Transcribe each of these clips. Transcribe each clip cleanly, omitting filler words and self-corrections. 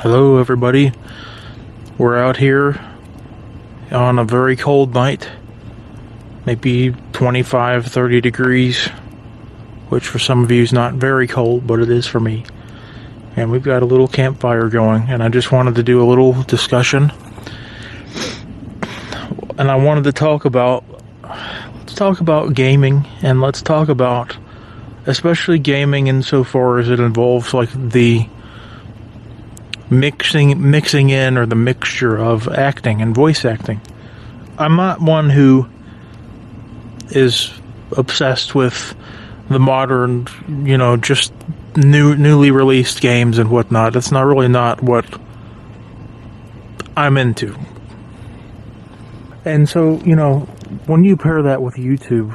Hello everybody, we're out here on a very cold night, maybe 25-30 degrees, which for some of you is not very cold, but it is for me. And we've got a little campfire going, and I just wanted to do a little discussion. And I wanted to let's talk about gaming, and let's talk about especially gaming insofar as it involves like the mixing in, or the mixture of acting and voice acting. I'm not one who is obsessed with the modern, just newly released games and whatnot. That's not what I'm into. And so, when you pair that with YouTube,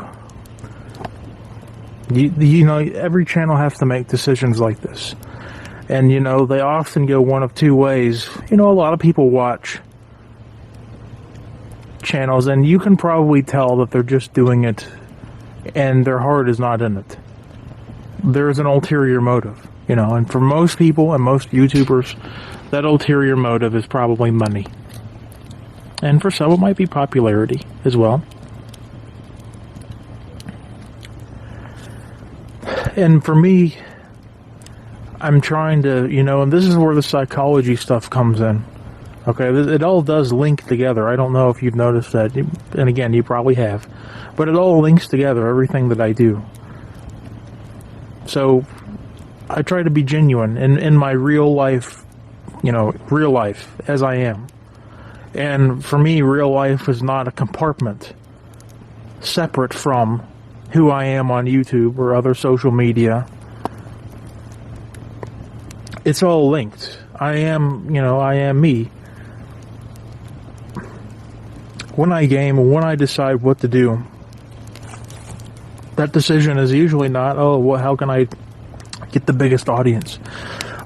every channel has to make decisions like this. And, they often go one of two ways. A lot of people watch channels, and you can probably tell that they're just doing it, and their heart is not in it. There's an ulterior motive, and for most people and most YouTubers, that ulterior motive is probably money. And for some, it might be popularity as well. And for me, I'm trying to, and this is where the psychology stuff comes in. Okay, it all does link together. I don't know if you've noticed that, and again, you probably have. But it all links together, everything that I do. So, I try to be genuine in my real life, real life, as I am. And for me, real life is not a compartment separate from who I am on YouTube or other social media. It's all linked. I am me. When I game, when I decide what to do, that decision is usually not, how can I get the biggest audience?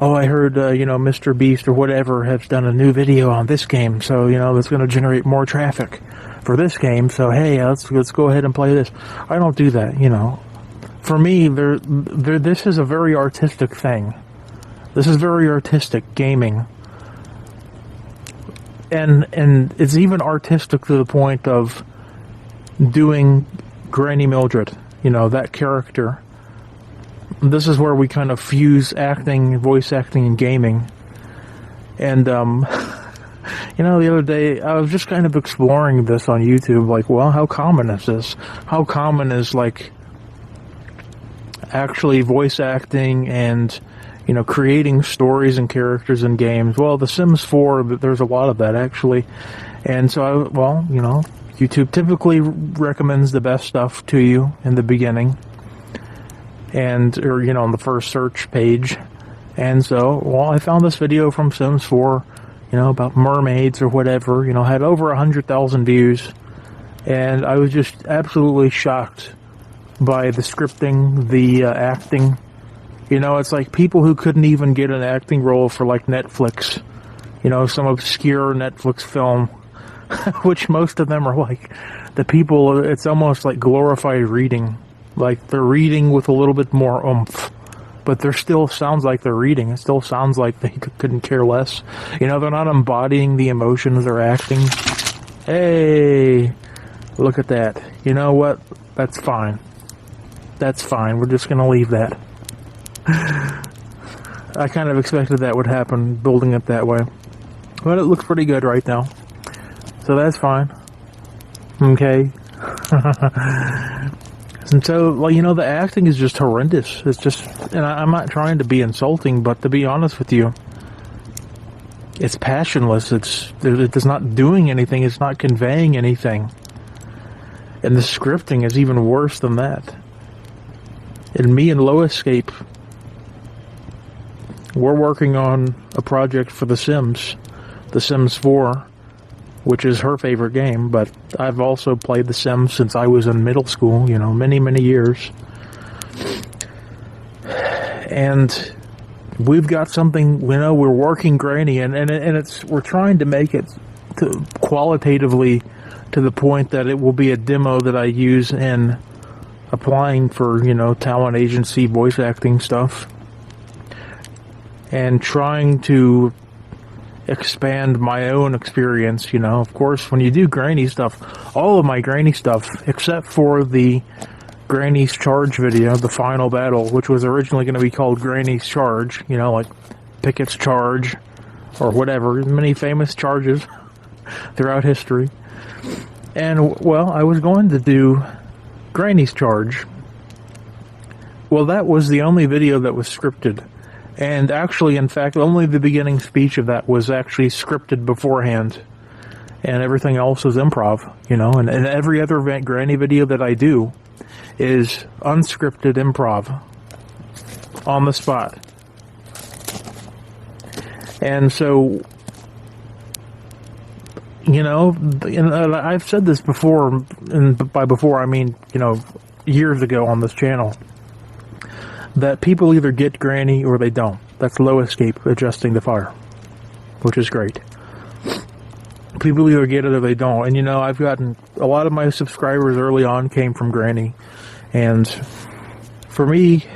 I heard, Mr. Beast or whatever has done a new video on this game, so, that's going to generate more traffic for this game, so hey, let's go ahead and play this. I don't do that, For me, this is a very artistic thing. This is very artistic gaming. And it's even artistic to the point of doing Granny Mildred, that character. This is where we kind of fuse acting, voice acting, and gaming. And, the other day, I was just kind of exploring this on YouTube, like, well, how common is this? How common is, like, actually voice acting and creating stories and characters in games? Well, The Sims 4, there's a lot of that, actually. And so, YouTube typically recommends the best stuff to you in the beginning. Or on the first search page. And so, I found this video from Sims 4, about mermaids or whatever, had over 100,000 views. And I was just absolutely shocked by the scripting, the acting. It's like people who couldn't even get an acting role for like Netflix, some obscure Netflix film, which most of them are like the people, it's almost like glorified reading. Like they're reading with a little bit more oomph, but there still sounds like they're reading. It still sounds like they couldn't care less. They're not embodying the emotions they're acting. Hey, look at that. You know what? That's fine. That's fine. We're just going to leave that. I kind of expected that would happen, building it that way. But it looks pretty good right now. So that's fine. Okay. And so, the acting is just horrendous. It's just, and I'm not trying to be insulting, but to be honest with you, it's passionless. It's not doing anything. It's not conveying anything. And the scripting is even worse than that. And me and Loescape, we're working on a project for The Sims 4, which is her favorite game, but I've also played The Sims since I was in middle school, many, many years. And we've got something, we're working Granny, and we're trying to make it qualitatively to the point that it will be a demo that I use in applying for, talent agency voice acting stuff. And trying to expand my own experience, you know. Of course, when you do Granny stuff, all of my Granny stuff, except for the Granny's Charge video, the final battle, which was originally going to be called Granny's Charge, you know, like Pickett's Charge, or whatever, many famous charges throughout history. And, well, I was going to do Granny's Charge. Well, that was the only video that was scripted. And actually, in fact, only the beginning speech of that was actually scripted beforehand. And everything else was improv, you know. And every other Granny video that I do is unscripted improv. On the spot. And so, you know, and I've said this before, and by before I mean, you know, years ago on this channel, that people either get Granny or they don't. That's low escape adjusting the fire, which is great. People either get it or they don't. And, you know, I've gotten a lot of my subscribers early on came from Granny. And for me,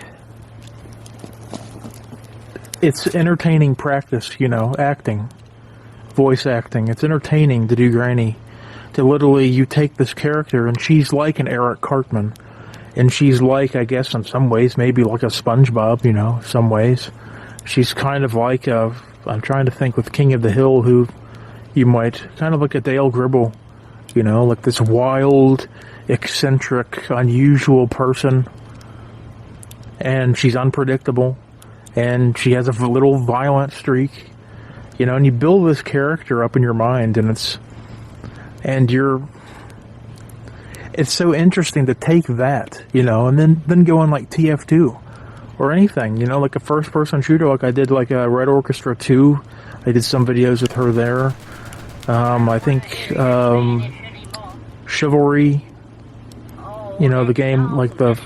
it's entertaining practice, you know, acting, voice acting. It's entertaining to do Granny. To literally, you take this character and she's like an Eric Cartman. And she's like, I guess in some ways, maybe like a SpongeBob, you know, some ways. She's kind of like I'm trying to think with King of the Hill, who you might, kind of like a Dale Gribble, you know, like this wild, eccentric, unusual person. And she's unpredictable. And she has a little violent streak, you know, and you build this character up in your mind, and it's so interesting to take that, you know, and then go on like TF2 or anything, you know, like a first-person shooter, like I did like a Red Orchestra 2. I did some videos with her there. I think Chivalry, you know, the game, like the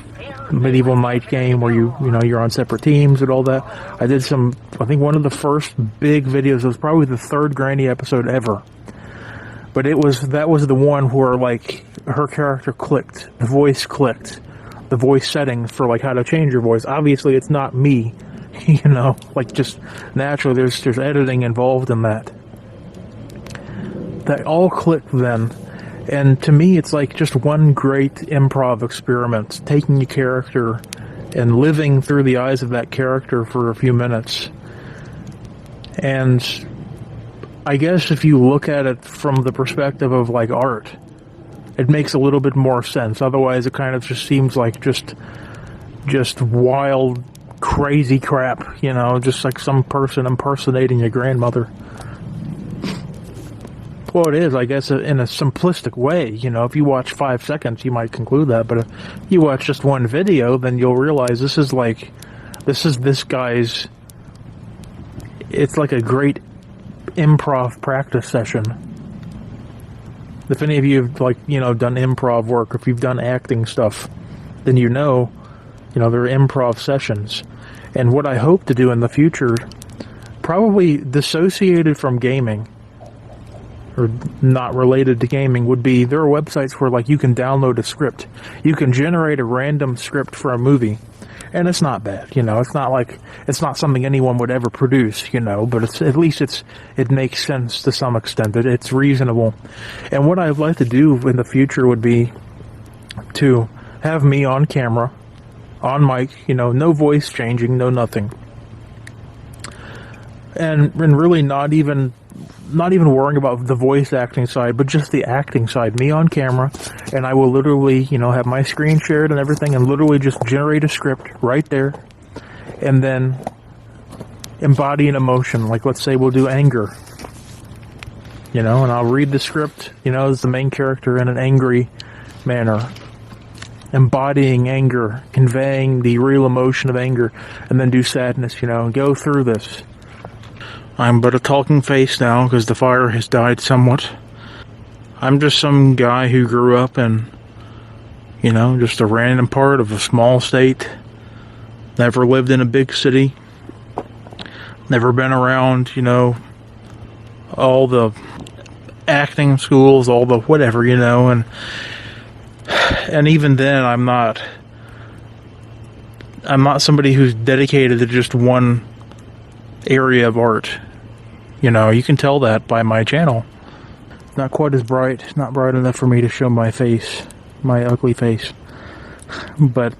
medieval knight game where you know, you're on separate teams and all that. I did some, I think one of the first big videos, it was probably the third Granny episode ever. But that was the one where, like, her character clicked, the voice clicked, the voice settings for, like, how to change your voice. Obviously, it's not me, you know, like, just naturally, there's editing involved in that. That all clicked then, and to me, it's like just one great improv experiment, taking a character and living through the eyes of that character for a few minutes. And I guess if you look at it from the perspective of like art, it makes a little bit more sense. Otherwise, it kind of just seems like just wild, crazy crap, you know, just like some person impersonating your grandmother. Well, it is, I guess, in a simplistic way. You know, if you watch 5 seconds, you might conclude that. But if you watch just one video, then you'll realize this is this guy's, it's like a great improv practice session. If any of you have, like, you know, done improv work, if you've done acting stuff, then you know there are improv sessions. And what I hope to do in the future, probably dissociated from gaming, or not related to gaming, would be, there are websites where, like, you can download a script. You can generate a random script for a movie. And it's not bad, you know, it's not something anyone would ever produce, you know, but at least it makes sense to some extent, it's reasonable. And what I'd like to do in the future would be to have me on camera, on mic, you know, no voice changing, no nothing. And really not even worrying about the voice acting side, but just the acting side, me on camera, and I will literally, you know, have my screen shared and everything, and literally just generate a script right there, and then embody an emotion. Like, let's say we'll do anger, you know, and I'll read the script, you know, as the main character in an angry manner, embodying anger, conveying the real emotion of anger, and then do sadness, you know, and go through this. I'm but a talking face now because the fire has died somewhat. I'm just some guy who grew up in, you know, just a random part of a small state. Never lived in a big city. Never been around, you know, all the acting schools, all the whatever, you know, and even then I'm not somebody who's dedicated to just one area of art. You know, you can tell that by my channel. It's not quite as bright. It's not bright enough for me to show my face, my ugly face. But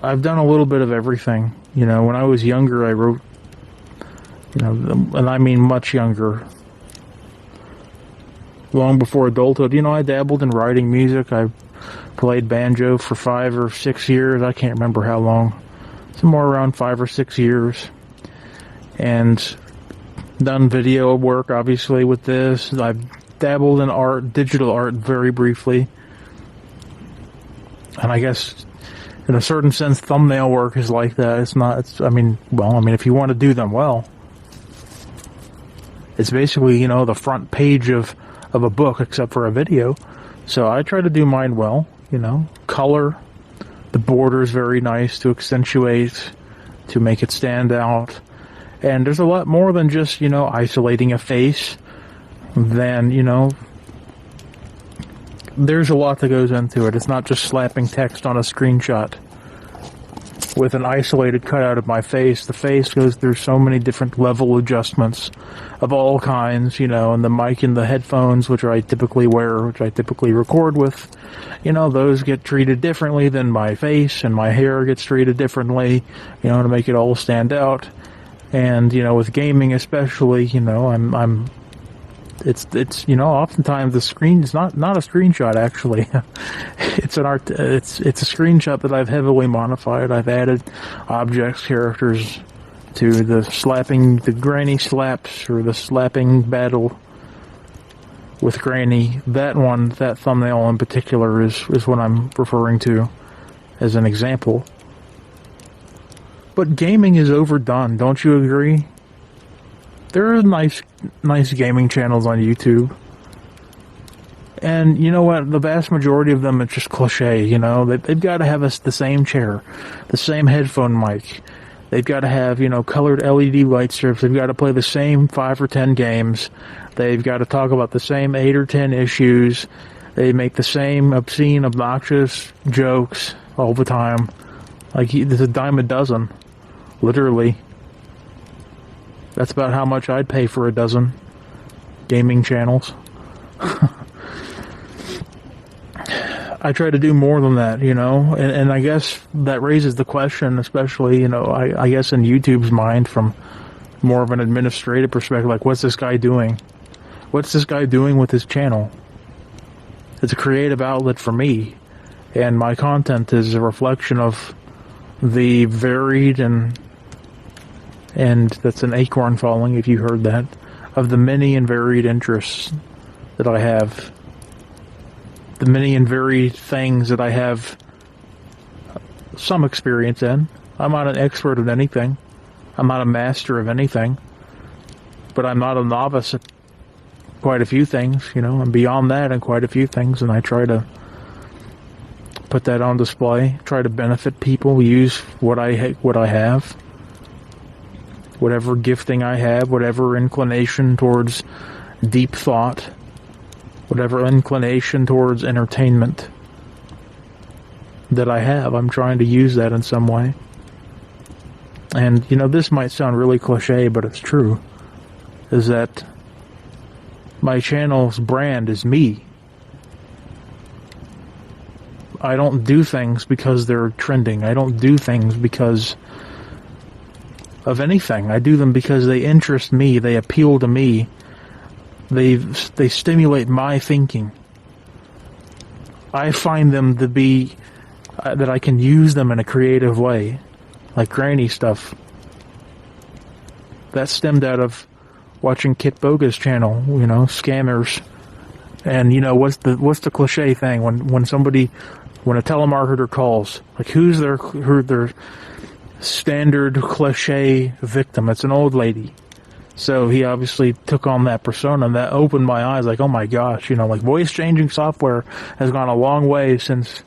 I've done a little bit of everything. You know, when I was younger, I wrote, you know, and I mean much younger, long before adulthood. You know, I dabbled in writing music. I played banjo for 5 or 6 years. I can't remember how long. Somewhere around 5 or 6 years. And done video work, obviously, with this. I've dabbled in art, digital art, very briefly. And I guess, in a certain sense, thumbnail work is like that. It's not, it's, I mean, if you want to do them well, it's basically, you know, the front page of a book, except for a video. So I try to do mine well, you know. Color, the border's very nice to accentuate, to make it stand out. And there's a lot more than just, you know, isolating a face. Than, you know, there's a lot that goes into it. It's not just slapping text on a screenshot with an isolated cutout of my face. The face goes through so many different level adjustments of all kinds, you know, and the mic and the headphones, which I typically wear, which I typically record with, you know, those get treated differently than my face, and my hair gets treated differently, you know, to make it all stand out. And, you know, with gaming especially, you know, it's you know, oftentimes the screen is not a screenshot, actually. It's a screenshot that I've heavily modified. I've added objects, characters to the granny slaps, or the slapping battle with Granny. That thumbnail in particular is what I'm referring to as an example. But gaming is overdone, don't you agree? There are nice gaming channels on YouTube. And you know what? The vast majority of them, it's just cliche, you know? They've got to have the same chair, the same headphone mic. They've got to have, you know, colored LED light strips. They've got to play the same 5 or 10 games. They've got to talk about the same 8 or 10 issues. They make the same obscene, obnoxious jokes all the time. Like, there's a dime a dozen. Literally. That's about how much I'd pay for a dozen gaming channels. I try to do more than that, you know, and I guess that raises the question, especially, you know, I guess in YouTube's mind, from more of an administrative perspective, like, what's this guy doing? What's this guy doing with his channel? It's a creative outlet for me, and my content is a reflection of the varied and that's an acorn falling, if you heard that, of the many and varied interests that I have. The many and varied things that I have some experience in. I'm not an expert of anything. I'm not a master of anything. But I'm not a novice at quite a few things, you know. I'm beyond that in quite a few things, and I try to put that on display. Try to benefit people. Use what I have. Whatever gifting I have, whatever inclination towards deep thought, whatever inclination towards entertainment that I have, I'm trying to use that in some way. And, you know, this might sound really cliche, but it's true, is that my channel's brand is me. I don't do things because they're trending. I don't do things because of anything. I do them because they interest me, they appeal to me, they stimulate my thinking. I find them to be that I can use them in a creative way, like Granny stuff. That stemmed out of watching Kit Boga's channel, you know, scammers. And you know, what's the cliche thing when a telemarketer calls, like, who's their standard cliche victim? It's an old lady. So he obviously took on that persona, and that opened my eyes, like, oh my gosh, you know, like, voice changing software has gone a long way since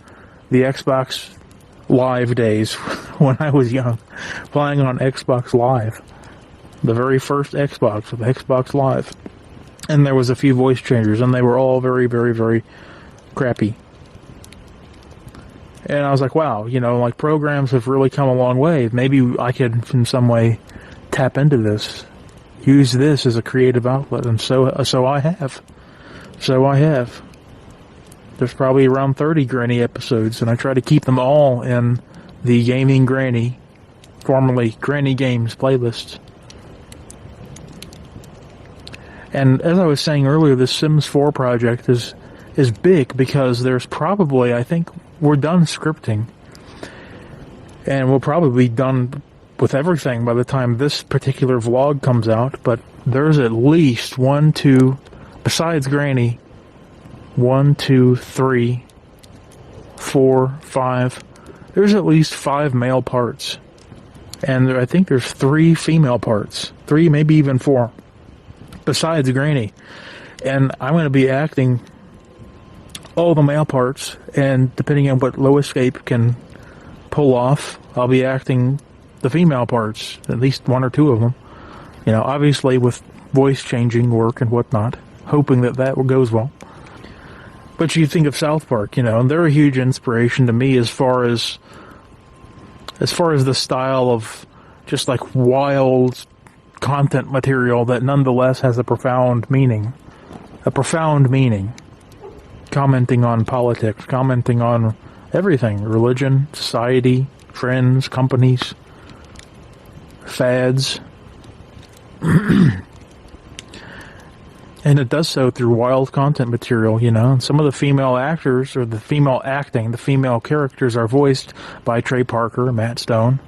the Xbox Live days when I was young, playing on Xbox Live, the very first Xbox with Xbox Live. And there was a few voice changers, and they were all very, very, very crappy. And I was like, wow, you know, like, programs have really come a long way. Maybe I could, in some way, tap into this, use this as a creative outlet, and so I have. So I have. There's probably around 30 Granny episodes, and I try to keep them all in the Gaming Granny, formerly Granny Games playlist. And as I was saying earlier, this Sims 4 project is big because there's probably, I think, we're done scripting. And we'll probably be done with everything by the time this particular vlog comes out. But there's at least besides Granny, 1, 2, 3, 4, 5. There's at least 5 male parts. And I think there's 3 female parts. 3, maybe even 4. Besides Granny. And I'm going to be acting all the male parts. And depending on what Low Escape can pull off, I'll be acting the female parts. At least 1 or 2 of them. You know, obviously with voice changing work and whatnot. Hoping that goes well. But you think of South Park, you know, and they're a huge inspiration to me as far as the style of just like wild content material that nonetheless has a profound meaning. Commenting on politics, commenting on everything, religion, society, trends, companies, fads. And it does so through wild content material, you know. And some of the female actors, or the female acting, the female characters are voiced by Trey Parker and Matt Stone.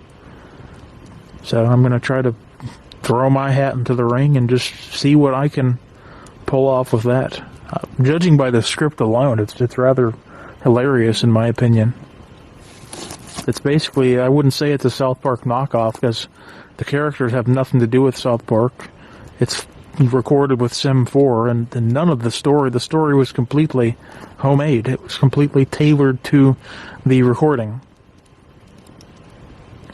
So I'm going to try to throw my hat into the ring and just see what I can pull off with that. Judging by the script alone, it's rather hilarious in my opinion. It's basically, I wouldn't say it's a South Park knockoff because the characters have nothing to do with South Park. It's recorded with Sim 4, and none of the story was completely homemade. It was completely tailored to the recording.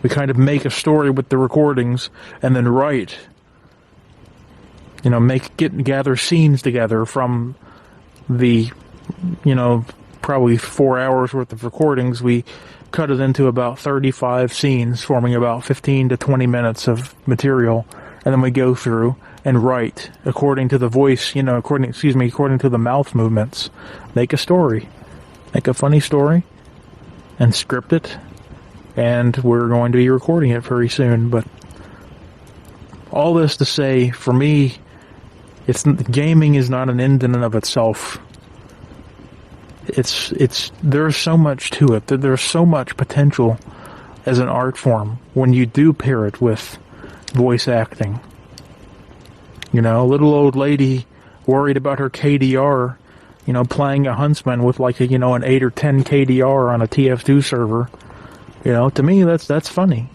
We kind of make a story with the recordings and then write, you know, gather scenes together from the, you know, probably 4 hours worth of recordings. We cut it into about 35 scenes, forming about 15 to 20 minutes of material, and then we go through and write according to the voice, you know, according to the mouth movements. Make a story. Make a funny story and script it. And we're going to be recording it very soon. But all this to say, for me, gaming is not an end in and of itself. There's so much to it. There's so much potential as an art form when you do pair it with voice acting. You know, a little old lady worried about her KDR, you know, playing a huntsman with like an 8 or 10 KDR on a TF2 server. You know, to me, that's funny.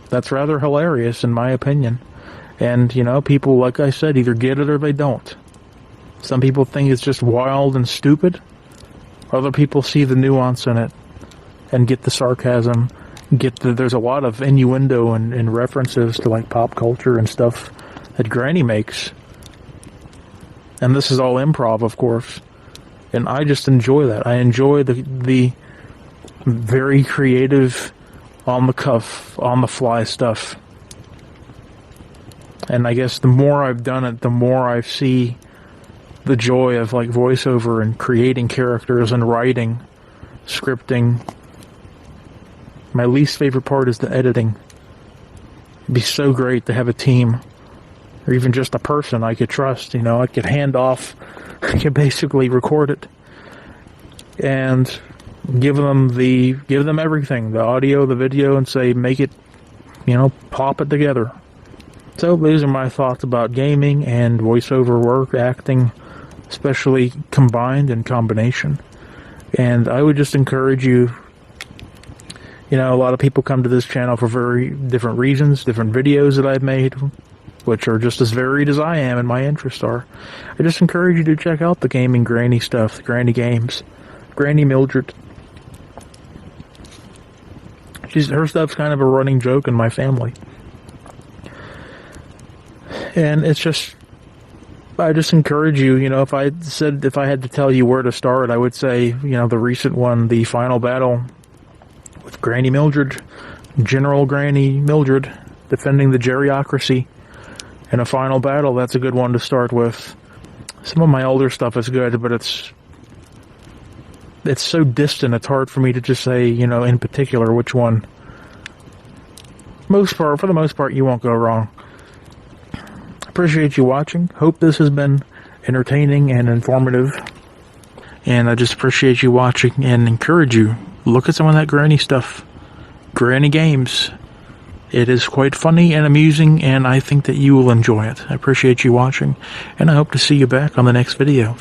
That's rather hilarious in my opinion. And, you know, people, like I said, either get it or they don't. Some people think it's just wild and stupid. Other people see the nuance in it and get the sarcasm. There's a lot of innuendo and references to like pop culture and stuff that Granny makes. And this is all improv, of course. And I just enjoy that. I enjoy the very creative, on the cuff, on the fly stuff. And I guess the more I've done it, the more I see the joy of like voiceover and creating characters and writing, scripting. My least favorite part is the editing. It'd be so great to have a team, or even just a person I could trust. You know, I could hand off, I could basically record it and give them everything, the audio, the video, and say, make it, you know, pop it together. So these are my thoughts about gaming and voiceover work, acting, especially combined in combination. And I would just encourage you, you know, a lot of people come to this channel for very different reasons, different videos that I've made, which are just as varied as I am and my interests are. I just encourage you to check out the Gaming Granny stuff, the Granny Games. Granny Mildred. Her stuff's kind of a running joke in my family. And it's just, I just encourage you, you know, if I had to tell you where to start, I would say, you know, the recent one, the final battle with Granny Mildred, General Granny Mildred, defending the geriocracy in a final battle, that's a good one to start with. Some of my older stuff is good, but it's so distant, it's hard for me to just say, you know, in particular which one. For the most part, you won't go wrong. Appreciate you watching. Hope this has been entertaining and informative. And I just appreciate you watching and encourage you. Look at some of that granny stuff. Granny games. It is quite funny and amusing, and I think that you will enjoy it. I appreciate you watching, and I hope to see you back on the next video.